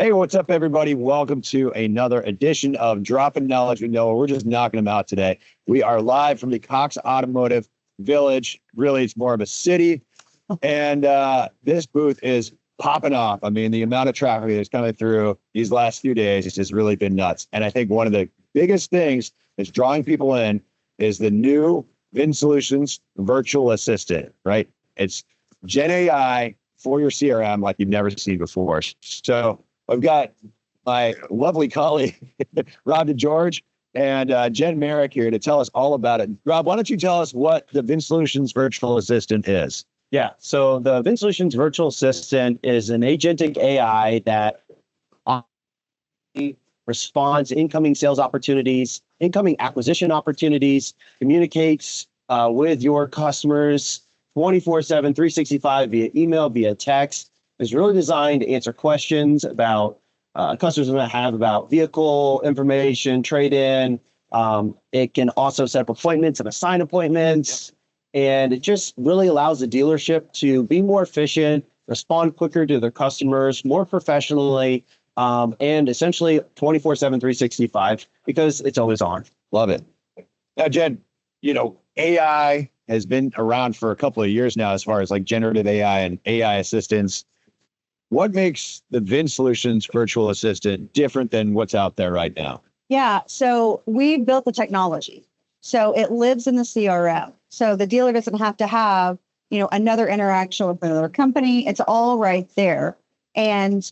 Hey, what's up, everybody? Welcome to another edition of Droppin Knowledge with Noah. We're just knocking them out today. We are live from the Cox Automotive Village. Really, it's more of a city. And this booth is popping off. I mean, the amount of traffic that's coming through these last few days has just really been nuts. And I think one of the biggest things that's drawing people in is the new VinSolutions Virtual Assistant, right? It's GenAI for your CRM like you've never seen before. So I've got my lovely colleague, Rob DeGeorge, and Jen Merrick here to tell us all about it. Rob, why don't you tell us what the VinSolutions Virtual Assistant is? Yeah, so the VinSolutions Virtual Assistant is an agentic AI that responds to incoming sales opportunities, incoming acquisition opportunities, communicates with your customers 24/7, 365 via email, via text. It's really designed to answer questions about customers might have about vehicle information, trade-in. It can also set up appointments and assign appointments. And it just really allows the dealership to be more efficient, respond quicker to their customers, more professionally, and essentially 24/7, 365 because it's always on. Love it. Now, Jen, AI has been around for a couple of years now as far as like generative AI and AI assistants. What makes the VinSolutions Virtual Assistant different than what's out there right now? Yeah, so we built the technology. So it lives in the CRM. So the dealer doesn't have to have, another interaction with another company. It's all right there. And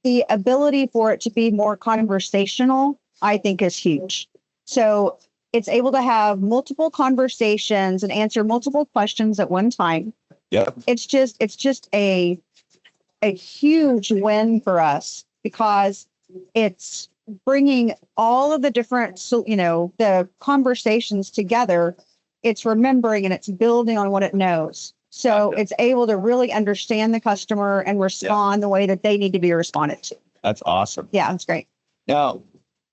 the ability for it to be more conversational, I think, is huge. So it's able to have multiple conversations and answer multiple questions at one time. Yeah. It's just a huge win for us because it's bringing all of the different, the conversations together. It's remembering and it's building on what it knows. So it's able to really understand the customer and respond the way that they need to be responded to. That's awesome. Yeah, that's great. Now,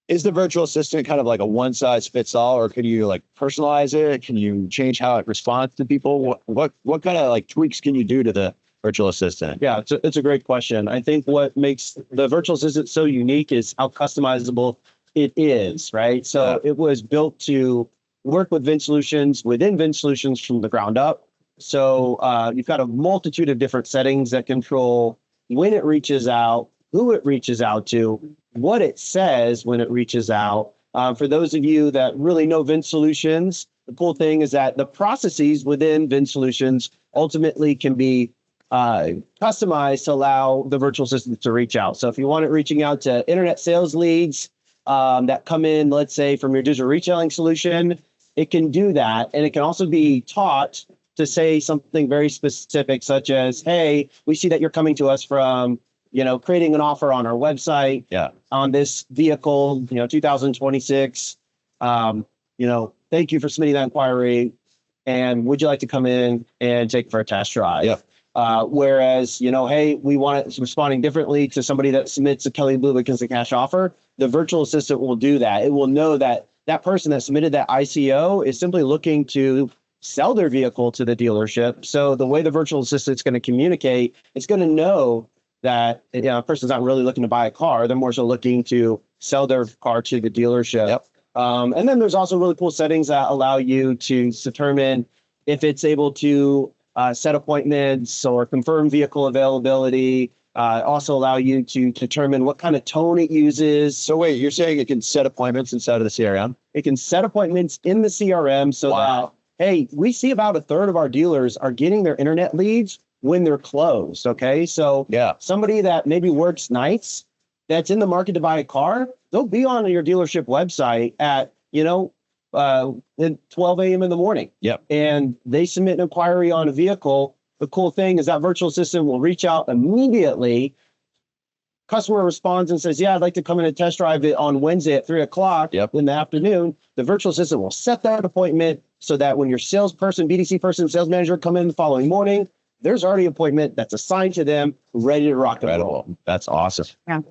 is the virtual assistant kind of like a one size fits all, or can you like personalize it? Can you change how it responds to people? What kind of like tweaks can you do to the virtual assistant? Yeah, it's a great question. I think what makes the virtual assistant so unique is how customizable it is, right? So it was built to work with VinSolutions within VinSolutions from the ground up. So you've got a multitude of different settings that control when it reaches out, who it reaches out to, what it says when it reaches out. For those of you that really know VinSolutions, the cool thing is that the processes within VinSolutions ultimately can be customized to allow the virtual assistant to reach out. So if you want it reaching out to internet sales leads that come in, let's say from your digital retailing solution, it can do that. And it can also be taught to say something very specific, such as, hey, we see that you're coming to us from, creating an offer on our website on this vehicle, 2026. Thank you for submitting that inquiry. And would you like to come in and take it for a test drive? Yeah. Whereas, hey, we want it responding differently to somebody that submits a Kelly Blue Book as a cash offer. The virtual assistant will do that. It will know that that person that submitted that ICO is simply looking to sell their vehicle to the dealership. So the way the virtual assistant is going to communicate, it's going to know that a person's not really looking to buy a car. They're more so looking to sell their car to the dealership. Yep. And then there's also really cool settings that allow you to determine if it's able to set appointments or confirm vehicle availability, also allow you to determine what kind of tone it uses. So wait, you're saying it can set appointments inside of the CRM? It can set appointments in the CRM so that, hey, we see about a third of our dealers are getting their internet leads when they're closed, okay? So somebody that maybe works nights that's in the market to buy a car, they'll be on your dealership website at, 12 a.m. in the morning. Yep. And they submit an inquiry on a vehicle. The cool thing is that virtual assistant will reach out immediately. Customer responds and says, yeah, I'd like to come in and test drive it on Wednesday at 3 o'clock in the afternoon. The virtual assistant will set that appointment so that when your salesperson, BDC person, sales manager come in the following morning, there's already an appointment that's assigned to them, ready to rock and roll. That's awesome. Yeah.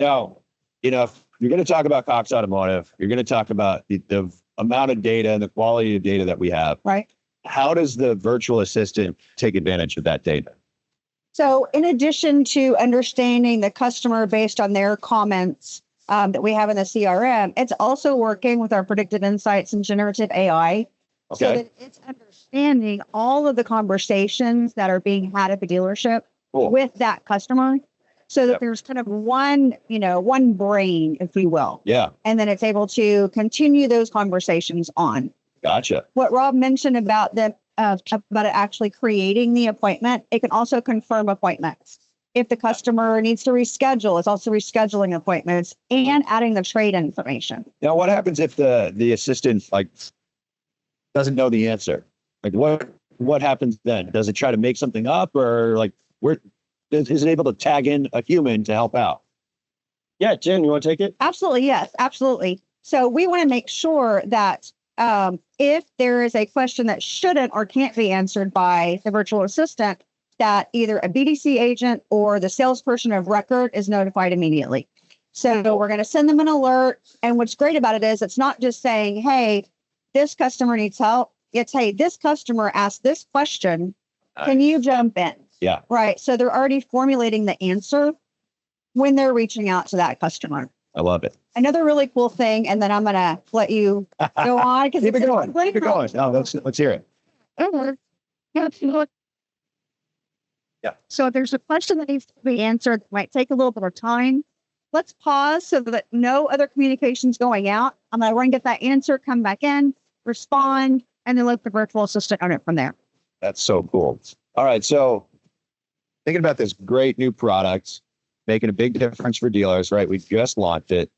Now, if you're going to talk about Cox Automotive, you're going to talk about the amount of data and the quality of data that we have. Right. How does the virtual assistant take advantage of that data? So in addition to understanding the customer based on their comments that we have in the CRM, it's also working with our predictive insights and generative AI so Okay. that it's understanding all of the conversations that are being had at the dealership Cool. with that customer so that Yep. there's kind of one brain, if you will. Yeah. And then it's able to continue those conversations on. Gotcha. What Rob mentioned about about it actually creating the appointment, it can also confirm appointments. If the customer needs to reschedule, it's also rescheduling appointments and adding the trade information. Now, what happens if the assistant like doesn't know the answer? Like what happens then? Does it try to make something up, or like where is it able to tag in a human to help out? Yeah, Jen, you want to take it? Absolutely, yes, absolutely. So we want to make sure that if there is a question that shouldn't or can't be answered by the virtual assistant, that either a BDC agent or the salesperson of record is notified immediately. So we're going to send them an alert. And what's great about it is it's not just saying, hey, this customer needs help. It's, hey, this customer asked this question. Can you jump in? Yeah. Right. So they're already formulating the answer when they're reaching out to that customer. I love it. Another really cool thing, and then I'm going to let you go on. Keep it going. Keep it going. No, let's hear it. Yeah. So if there's a question that needs to be answered, it might take a little bit of time. Let's pause so that no other communication's going out. I'm going to run and get that answer, come back in, respond, and then let the virtual assistant own it from there. That's so cool. All right. So thinking about this great new product, making a big difference for dealers, right? We just launched it.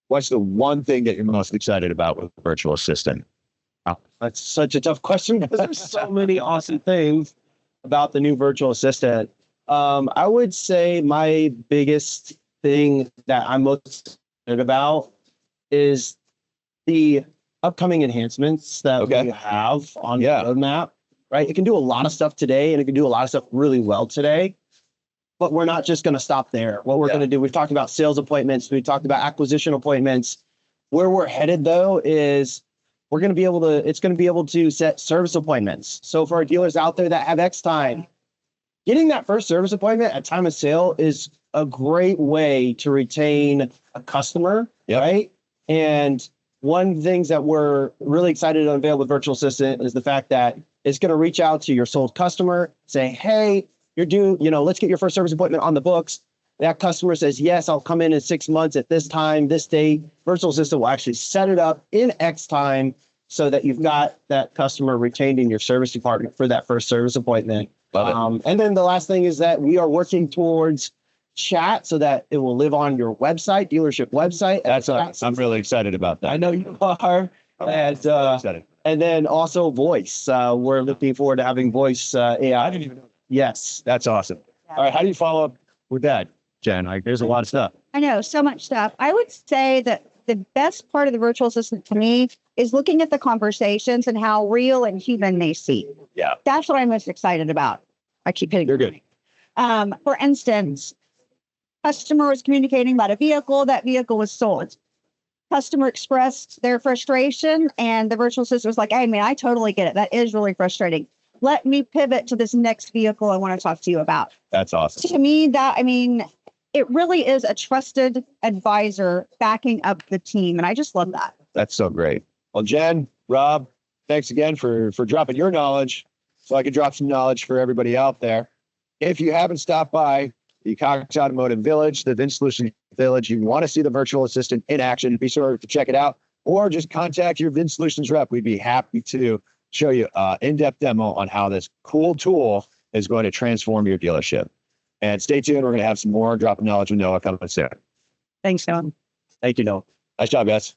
What's the one thing that you're most excited about with the virtual assistant? Oh, that's such a tough question because there's so many awesome things about the new virtual assistant. I would say my biggest thing that I'm most excited about is the upcoming enhancements that we have on the roadmap, right? It can do a lot of stuff today and it can do a lot of stuff really well today, but we're not just going to stop there. What we're going to do, we've talked about sales appointments. We talked about acquisition appointments. Where we're headed though is it's going to be able to set service appointments. So for our dealers out there that have X time, getting that first service appointment at time of sale is a great way to retain a customer, right? And one of the things that we're really excited to unveil with Virtual Assistant is the fact that it's going to reach out to your sold customer, say, hey, you're due, let's get your first service appointment on the books. That customer says, yes, I'll come in 6 months at this time, this date. Virtual Assistant will actually set it up in X time so that you've got that customer retained in your service department for that first service appointment. And then the last thing is that we are working towards chat so that it will live on your website, dealership website. I'm really excited about that. I know you are. And then also voice. We're looking forward to having voice AI. I didn't even know. Yes. That's awesome. All right. How do you follow up with that, Jen? Like, there's a lot of stuff. I know, so much stuff. I would say that the best part of the virtual assistant to me is looking at the conversations and how real and human they seem. Yeah. That's what I'm most excited about. I keep hitting. You're good. For instance, customer was communicating about a vehicle. That vehicle was sold. Customer expressed their frustration, and the virtual assistant was like, hey, man, I totally get it. That is really frustrating. Let me pivot to this next vehicle I want to talk to you about. That's awesome. To me, it really is a trusted advisor backing up the team. And I just love that. That's so great. Well, Jen, Rob, thanks again for dropping your knowledge so I could drop some knowledge for everybody out there. If you haven't stopped by the Cox Automotive Village, the VinSolutions Village, you want to see the virtual assistant in action, be sure to check it out, or just contact your VinSolutions rep. We'd be happy to show you an in-depth demo on how this cool tool is going to transform your dealership. And stay tuned. We're going to have some more Droppin Knowledge with Noah coming soon. Thanks, Noah. Thank you, Noah. Nice job, guys.